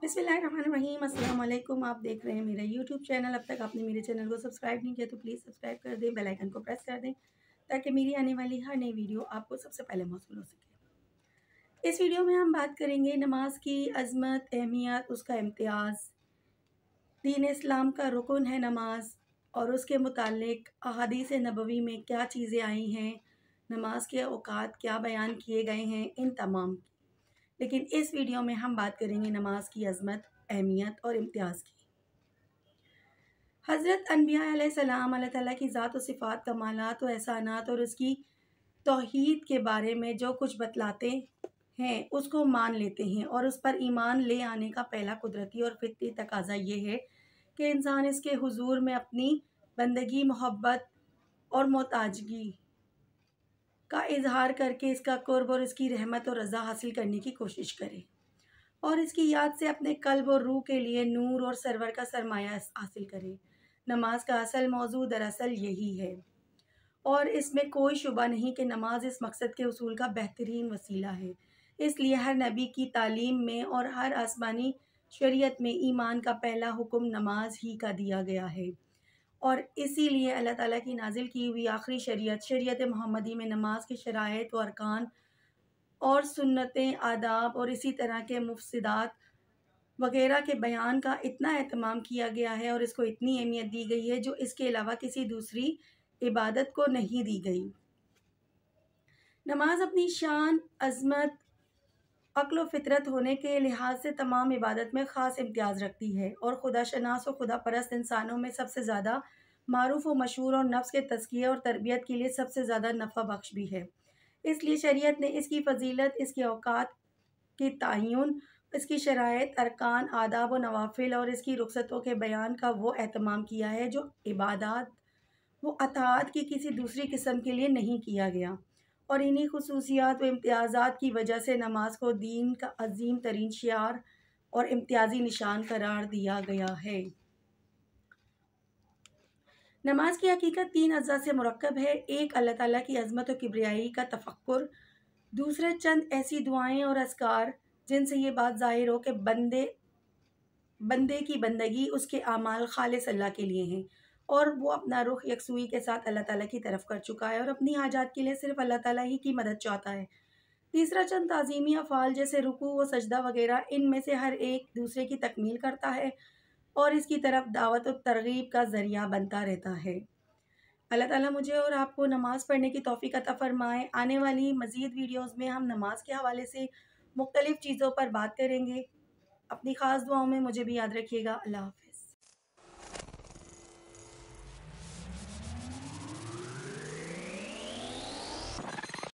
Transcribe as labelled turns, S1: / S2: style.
S1: बिस्मिल्लाहिर्रहमानिर्रहीम। अस्सलाम वालेकुम। आप देख रहे हैं मेरा यूट्यूब चैनल। अब तक आपने मेरे चैनल को सब्सक्राइब नहीं किया तो प्लीज़ सब्सक्राइब कर दें, बेल आइकन को प्रेस कर दें ताकि मेरी आने वाली हर नई वीडियो आपको सबसे पहले मौसूल हो सके। इस वीडियो में हम बात करेंगे नमाज की अज़मत, अहमियत, उसका इम्तियाज़, दीन इस्लाम का रुकन है नमाज और उसके मुतालिक अहादीस नबवी में क्या चीज़ें आई हैं, नमाज के औकात क्या बयान किए गए हैं, इन तमाम की। लेकिन इस वीडियो में हम बात करेंगे नमाज की अज़मत, अहमियत और इम्तियाज़ की। हज़रत अनबिया अलैहिस्सलाम अल्लाह ताला की ज़ात और सिफ़ात, कमालात और एहसानात और उसकी तौहीद के बारे में जो कुछ बतलाते हैं उसको मान लेते हैं और उस पर ईमान ले आने का पहला कुदरती और फितरी तकाज़ा ये है कि इंसान इसके हुजूर में अपनी बंदगी, मोहब्बत और मोहताजगी का इजहार करके इसका कुर्ब और इसकी रहमत और रज़ा हासिल करने की कोशिश करे और इसकी याद से अपने कल्ब और रूह के लिए नूर और सरवर का सरमाया हासिल करे। नमाज का असल मौजू दरअसल यही है और इसमें कोई शुबा नहीं कि नमाज इस मकसद के उसूल का बेहतरीन वसीला है। इसलिए हर नबी की तालीम में और हर आसमानी शरीयत में ईमान का पहला हुक्म नमाज ही का दिया गया है और इसीलिए अल्लाह ताला की नाजिल की हुई आखिरी शरीयत मोहम्मदी में नमाज के शराइत व अरकान और सुन्नतें, आदाब और इसी तरह के मुफसदात वगैरह के बयान का इतना एहतमाम किया गया है और इसको इतनी अहमियत दी गई है जो इसके अलावा किसी दूसरी इबादत को नहीं दी गई। नमाज अपनी शान, अज़मत, अक्ल व फितरत होने के लिहाज से तमाम इबादत में ख़ास इम्तियाज़ रखती है और खुदा शनास और खुदा परस्त इंसानों में सबसे ज़्यादा मारूफ व मशहूर और नफ्स के तज़किये और तरबियत के लिए सबसे ज़्यादा नफ़ा बख्श भी है। इसलिए शरीयत ने इसकी फ़जीलत, इसके औकात की तयन, इसकी शराइत, अरकान, आदाब व नवाफिल और इसकी रुखसतों के बयान का वो एहतमाम किया है जो इबादत व अताअत की किसी दूसरी किस्म के लिए नहीं किया गया और इन्हीं खुसूसियात व इम्तियाज़ात की वजह से नमाज को दीन का अजीम तरीन शियार और इम्तियाजी निशान करार दिया गया है। नमाज की हकीकत 3 अज़्ज़ा से मुरक्कब है। एक, अल्लाह ताला की अज़मत और किब्रियाई का तफ़क्कुर। दूसरे, चंद ऐसी दुआएं और अस्कार जिनसे ये बात ज़ाहिर हो कि बंदे की बंदगी, उसके आमाल खालिस अल्लाह के लिए हैं और वो अपना रुख यकसुई के साथ अल्लाह ताला की तरफ कर चुका है और अपनी हाजात के लिए सिर्फ अल्लाह ताला ही की मदद चाहता है। तीसरा, चंद ताज़ीमी अफ़ाल जैसे रुकू व सजदा वगैरह, इनमें से हर एक दूसरे की तकमील करता है और इसकी तरफ दावत और तरगीब का ज़रिया बनता रहता है। अल्लाह ताला मुझे और आपको नमाज़ पढ़ने की तौफ़ीक़ अता फ़रमाए। आने वाली मज़ीद वीडियोज़ में हम नमाज के हवाले से मुख्तलिफ़ चीज़ों पर बात करेंगे। अपनी ख़ास दुआओं में मुझे भी याद रखिएगा। अल्लाह हाफ़िज़।